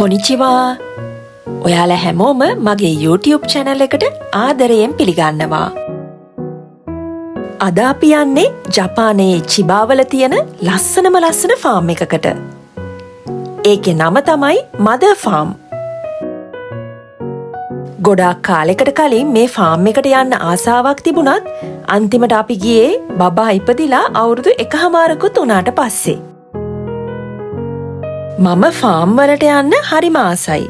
කොනිචිවා ඔයාලා හැමෝම මගේ YouTube channel එකට ආදරයෙන් පිළිගන්නවා. අද අපි යන්නේ ජපානයේ චිබාවල තියෙන ලස්සනම ෆාම් එකකට. ඒකේ නම තමයි මදර් ෆාම්. ගොඩාක් කාලෙකට කලින් මේ ෆාම් එකට යන්න ආසාවක් තිබුණත් අන්තිමට අපි ගියේ බබා ඉපදිලා අවුරුදු 1කමාරකුත් වුණාට පස්සේ. මම ෆාම් වලට යන්න හරිම ආසයි.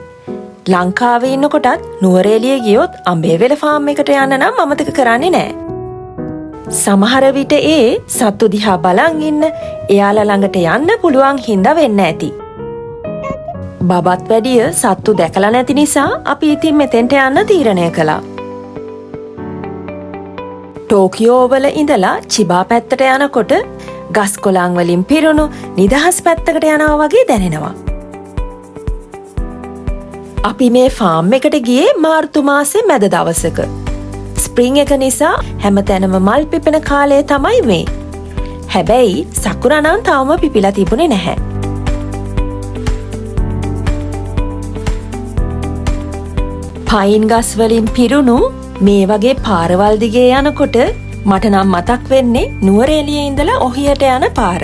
ලංකාවේ ඉන්නකොටත් නුවරඑළිය ගියොත් අඹේවැල ෆාම් එකට යන්න නම් අමතක කරන්නේ නැහැ. සමහර විට ඒ සත්තු දිහා බලන් ඉන්න එයාලා ළඟට යන්න පුළුවන් හින්දා වෙන්න ඇති. බබත් වැඩිය සත්තු දැකලා නැති නිසා අපි ඉතින් මෙතෙන්ට යන්න තීරණය කළා. ටෝකියෝ වල ඉඳලා චිබා පැත්තට යනකොට ගස් කොළන් වලින් පිරුණු නිදහස් පැත්තකට යනවා වගේ දැනෙනවා. අපි මේ ෆාම් එකට ගියේ මාර්තු මාසේ මැද දවසක. ස්ප්‍රින්ග් එක නිසා හැමතැනම මල් පිපෙන කාලය තමයි මේ. හැබැයි සකුරා නම් තාම පිපිලා තිබුණේ නැහැ. පයින් ගස් වලින් පිරුණු මේ වගේ පාරවල් දිගේ යනකොට මට නම් මතක් වෙන්නේ නුවරඑළියේ ඉඳලා ඔහියට යන පාර.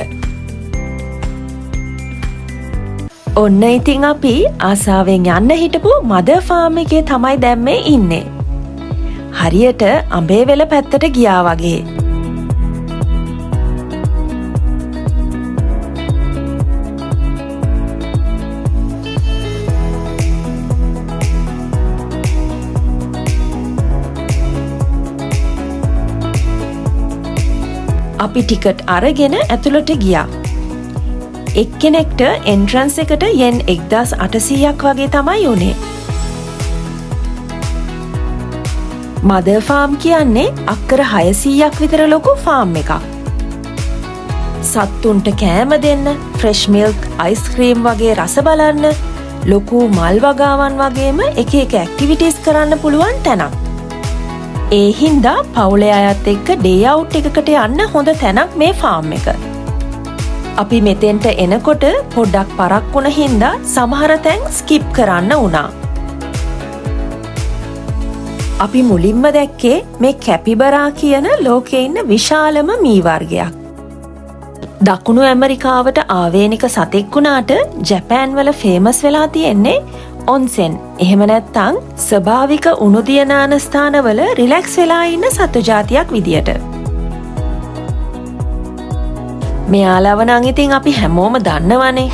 ඔන්න ඉතින් අපි ආසාවෙන් යන්න හිටපු මදර් ෆාම් එකේ තමයි දැන් මේ ඉන්නේ. හරියට අඹේවැල පැත්තට ගියා වගේ. අපි ටිකට් අරගෙන ඇතුළට ගියා. එක්කෙනෙක්ට එන්ට්‍රන්ස් එකට යෙන් 1800ක් වගේ තමයි උනේ. මදර් ෆාම් කියන්නේ අක්කර 600ක් විතර ලොකු ෆාම් එකක්. සත්තුන්ට කෑම දෙන්න, ෆ්‍රෙෂ් මිල්ක්, අයිස්ක්‍රීම් වගේ රස බලන්න, ලොකු මල් වගාවන් වගේම එක ඇක්ටිවිටීස් කරන්න පුළුවන් තැනක්. ඒ හින්දා පවුලේ අයත් එක්ක ඩේ අවුට් එකකට යන්න හොඳ තැනක් මේ ෆාම් එක. අපි මෙතෙන්ට එනකොට පොඩ්ඩක් පරක් වුණ හින්දා සමහර තැන් ස්කිප් කරන්න වුණා. අපි මුලින්ම දැක්කේ මේ කැපිබරා කියන ලෝකේ ඉන්න විශාලම මී වර්ගයක්. දකුණු ඇමරිකාවට ආවේනික සතෙක් වුණාට ජපාන් වල ෆේමස් වෙලා තියෙන්නේ ඔන්සෙන්. එහෙම නැත්නම් ස්වභාවික උණුදිය නාන ස්ථානවල රිලැක්ස් වෙලා ඉන්න සත්තු జాතියක් විදියට. මෙයාලව නම් ඉතින් අපි හැමෝම දන්නවනේ.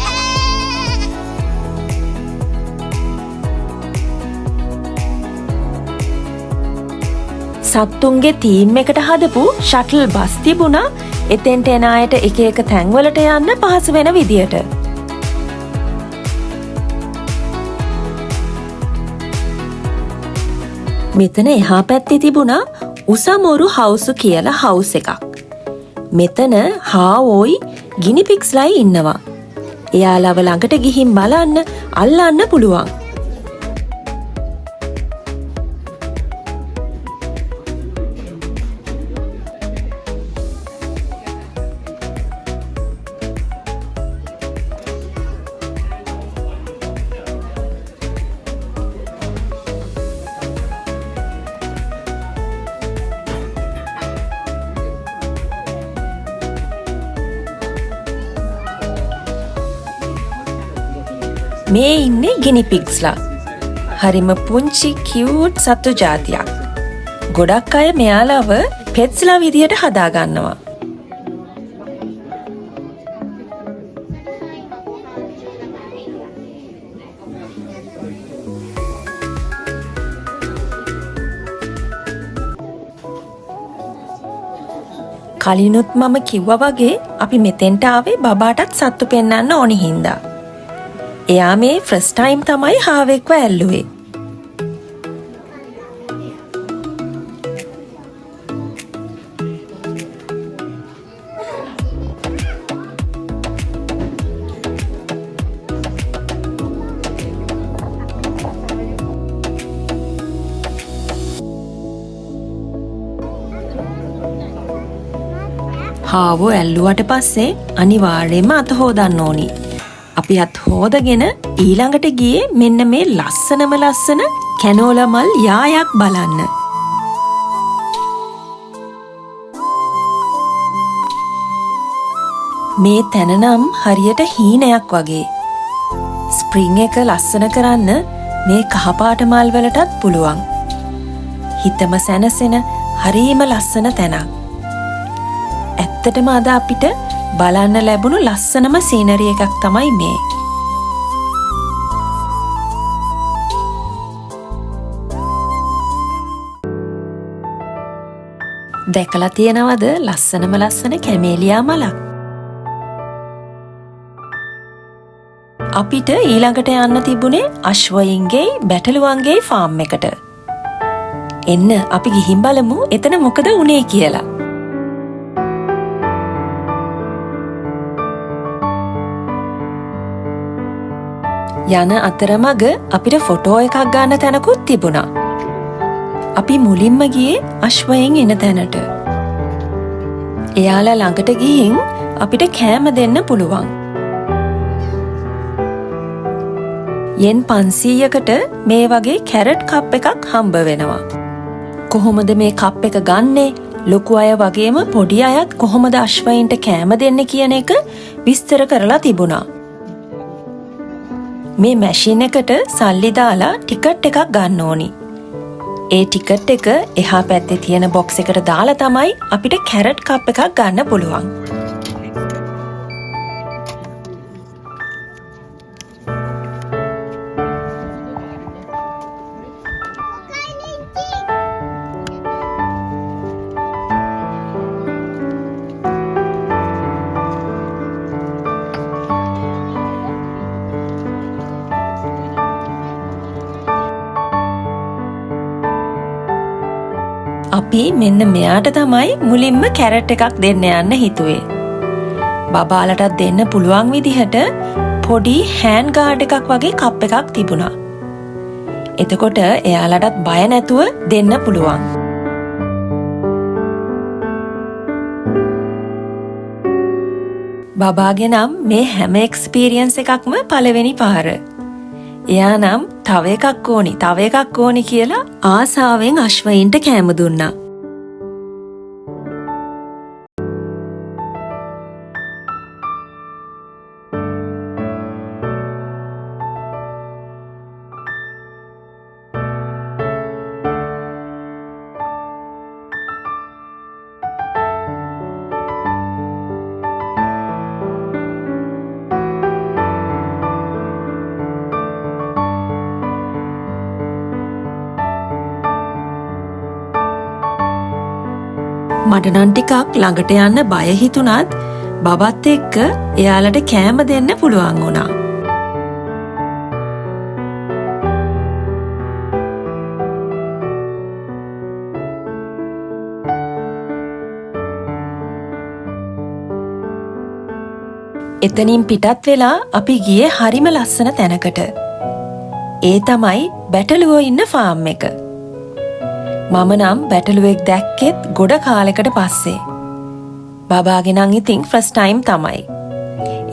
සත්තුන්ගේ තීම් එකට හදපු ෂටල් බස් තිබුණා එතෙන්ට එන අයට එක තැන්වලට යන්න පහසු වෙන විදියට. මෙතන එහා පැත්තේ තිබුණා උසමොරු හවුස් කියලා හවුස් එකක්. මෙතන හාවෝයි ගිනිපික්ස්ලයි ඉන්නවා. එයාලව ළඟට ගිහින් බලන්න, අල්ලන්න පුළුවන්. මේ ඉන්නේ ගිනිපිග්ස්ලා. හරිම පුංචි කියුට් සත්තු జాතියක්. ගොඩක් අය මෙයාලව පෙට්ස්ලා විදියට හදා ගන්නවා. කලිනුත් මම කිව්වා වගේ අපි මෙතෙන්ට ආවේ බබාටත් සත්තු පෙන්වන්න ඕනි හින්දා. එයා මේ ෆස්ට් ටයිම් තමයි හාවෙක්ව ඇල්ලුවේ. හාවෝ ඇල්ලුවට පස්සේ අනිවාර්යයෙන්ම අත හොදන්න ඕනි. අපි අත් හොදගෙන ඊළඟට ගියේ මෙන්න මේ ලස්සනම ලස්සන කැනෝලා මල් යායක් බලන්න. මේ තැන නම් හරියට හීනයක් වගේ. ස්ප්‍රින්ග් එක ලස්සන කරන්න මේ කහපාට මල් වලටත් පුළුවන්. හිතම සැනසෙන හරීම ලස්සන තැනක්. ඇත්තටම අද අපිට බලන්න ලැබුණු ලස්සනම සීනරි එකක් තමයි මේ. දැකලා තියෙනවද ලස්සනම ලස්සන කැමේලියා මලක්? අපිට ඊළඟට යන්න තිබුණේ අශ්වයින්ගේ බැටළුවන්ගේ ෆාම් එකට. එන්න අපි ගිහින් බලමු එතන මොකද වුනේ කියලා. යන අතරමඟ අපිට ෆොටෝ එකක් ගන්න තැනකුත් තිබුණා. අපි මුලින්ම ගියේ අශ්වයෙන් එන තැනට. එයාලා ළඟට ගිහින් අපිට කෑම දෙන්න පුළුවන්. යෙන් 500කට මේ වගේ කැරට් කප් එකක් හම්බ වෙනවා. කොහොමද මේ කප් එක ගන්නේ? ලොකු අය වගේම පොඩි අයත් කොහොමද අශ්වයින්ට කෑම දෙන්නේ කියන එක විස්තර කරලා තිබුණා. මේ මැෂින් එකට සල්ලි දාලා ටිකට් එකක් ගන්න ඕනි. ඒ ටිකට් එක එහා පැත්තේ තියෙන බොක්ස් එකට දාලා තමයි අපිට කැරට් කප් එකක් ගන්න පුළුවන්. අපි මෙන්න මෙයාට තමයි මුලින්ම කැරට් එකක් දෙන්න යන්න හිතුවේ. බබාලටත් දෙන්න පුළුවන් විදිහට පොඩි හෑන්ඩ් ගාඩ් එකක් වගේ කප් එකක් තිබුණා. එතකොට එයාලටත් බය නැතුව දෙන්න පුළුවන්. බබාගේ නම් මේ හැම එක්ස්පීරියන්ස් එකක්ම පළවෙනි පාර. එයා නම් තව එකක් ඕනි කියලා ආසාවෙන් අශ්වයින්ට කෑම දුන්නා. මට නම් ටිකක් ළඟට යන්න බය හිතුණත් බබත් එක්ක එයාලට කෑම දෙන්න පුළුවන් වුණා. එතනින් පිටත් වෙලා අපි ගියේ හරිම ලස්සන තැනකට. ඒ තමයි බැටළුවෝ ඉන්න ෆාම් එක. මම නම් බැටළුවෙක් දැක්කෙත් ගොඩ කාලෙකට පස්සේ. බබාගේ නම් ඉතින් ෆස්ට් ටයිම් තමයි.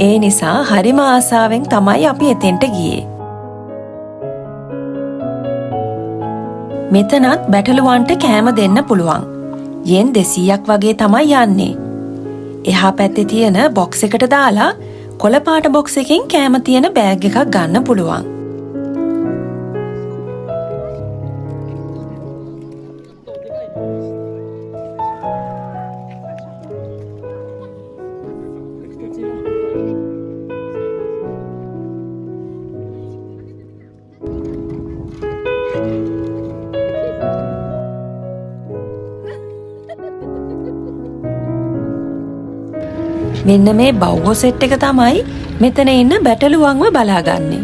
ඒ නිසා හරිම ආසාවෙන් තමයි අපි එතෙන්ට ගියේ. මෙතනත් බැටළුවන්ට කෑම දෙන්න පුළුවන්. යෙන් 200ක් වගේ තමයි යන්නේ. එහා පැත්තේ තියෙන බොක්ස් එකට දාලා කොළ පාට බොක්ස් එකෙන් කෑම තියෙන බෑග් එකක් ගන්න පුළුවන්. මෙන්න මේ බව්වෝ සෙට් එක තමයි මෙතන ඉන්න බැටළුවන්ව බලාගන්නේ.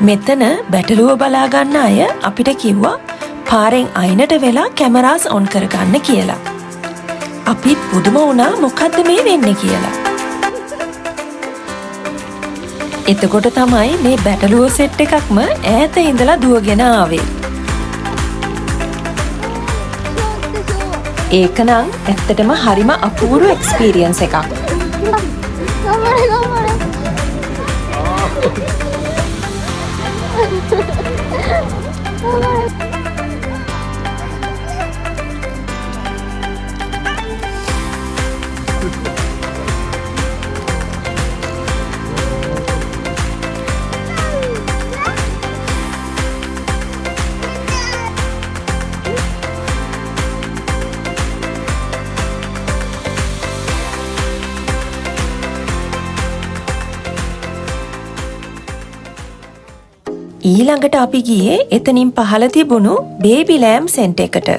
මෙතන බැටළුව බලාගන්න අය අපිට කිව්වා පාරෙන් අයිනට වෙලා කැමරාස් ඔන් කරගන්න කියලා. අපිත් පුදුම වුණා මොකද්ද මේ වෙන්නේ කියලා. එතකොට තමයි මේ බැටළුව සෙට් එකක්ම ඈත ඉඳලා දුවගෙන ආවේ. ඒකනම් ඇත්තටම හරිම අපූර්ව එක්ස්පීරියන්ස් එකක්. ඊළඟට අපි ගියේ එතනින් පහළ තිබුණු බේබි ලෑම් සෙන්ටර් එකට.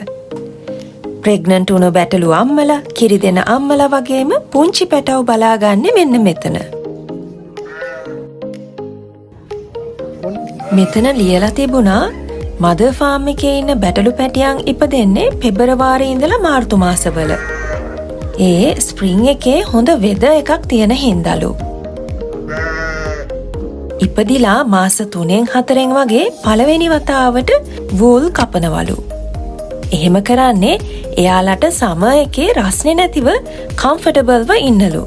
ප්‍රෙග්නන්ට් වුණු බැටළු අම්මලා, කිරි දෙන අම්මලා වගේම පුංචි පැටව් බලාගන්නේ මෙන්න මෙතන. මෙතන ලියලා තිබුණා මදර් ෆාම් එකේ ඉන්න බැටළු පැටියන් ඉපදෙන්නේ පෙබරවාරි ඉඳලා මාර්තු මාසවල. ඒ ස්ප්‍රින්ග් එකේ හොඳ වෙදර් එකක් තියෙන හින්දාලු. ඉපදිලා මාස 3-4 වගේ පළවෙනි වතාවට වූල් කපනවලු. එහෙම කරන්නේ එයාලට සමර් එකේ රස්නේ නැතිව කම්ෆර්ටබල්ව ඉන්නලු.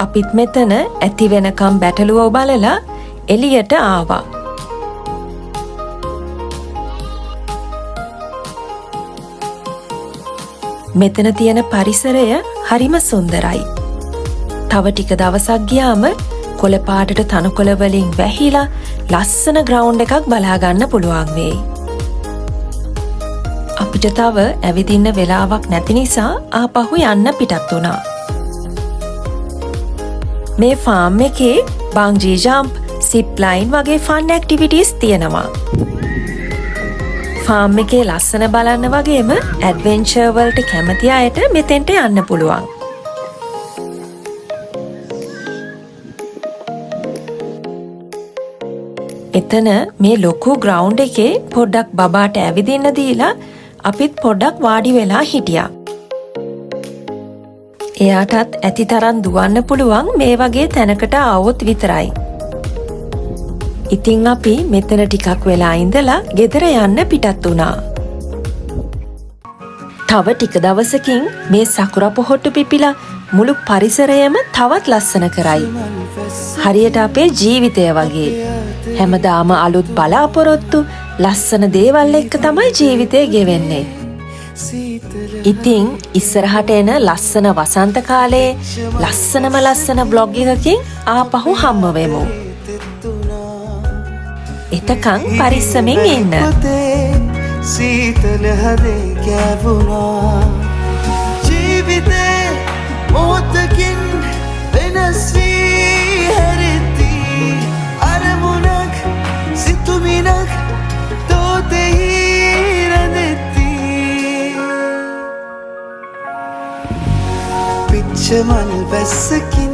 අපිත් මෙතන ඇති වෙනකම් බැටළුවෝ බලලා එළියට ආවා. මෙතන තියෙන පරිසරය හරිම සුන්දරයි. තව ටික දවසක් ගියාම කොළ පාටට තනකොළ වලින් වැහිලා ලස්සන ග්‍රවුන්ඩ් එකක් බලා ගන්න පුළුවන් වෙයි. අපිට තව ඇවිදින්න වෙලාවක් නැති නිසා ආපහු යන්න පිටත් වුණා. මේ ෆාම් එකේ බංජී ජම්ප්, සිප් ලයින් වගේ ෆන් ඇක්ටිවිටීස් තියෙනවා. ෆාම් එකේ ලස්සන බලන්න වගේම ඇඩ්වෙන්චර් වලට කැමති අයට මෙතෙන්ට යන්න පුළුවන්. එතන මේ ලොකු ග්‍රවුන්ඩ් එකේ පොඩ්ඩක් බබාට ඇවිදින්න දීලා අපිත් පොඩ්ඩක් වාඩි වෙලා හිටියා. එයාටත් ඇති තරම් දුවන්න පුළුවන් මේ වගේ තැනකට ආවොත් විතරයි. ඉතින් අපි මෙතන ටිකක් වෙලා ඉඳලා ගෙදර යන්න පිටත් වුණා. තව ටික දවසකින් මේ සකුරා පොහොට්ටු පිපිලා මුළු පරිසරයම තවත් ලස්සන කරයි. හරියට අපේ ජීවිතය වගේ. හැමදාම අලුත් බලාපොරොත්තු, ලස්සන දේවල් එක්ක තමයි ජීවිතය ගෙවෙන්නේ. ඉතින් ඉස්සරහට එන ලස්සන වසන්ත කාලේ ලස්සන බ්ලොග් එකකින් ආපහු හම්බ වෙමු. එතකන් පරිස්සමින් ඉන්න. සීතල හදේ කැවුනා ජීවිතේ මොහොතකින් වෙනස් වී හැරෙති අරමුණක් සිතුමිනක් තෝතෙහි රැඳෙති පිච්චමල් වැස්සකින්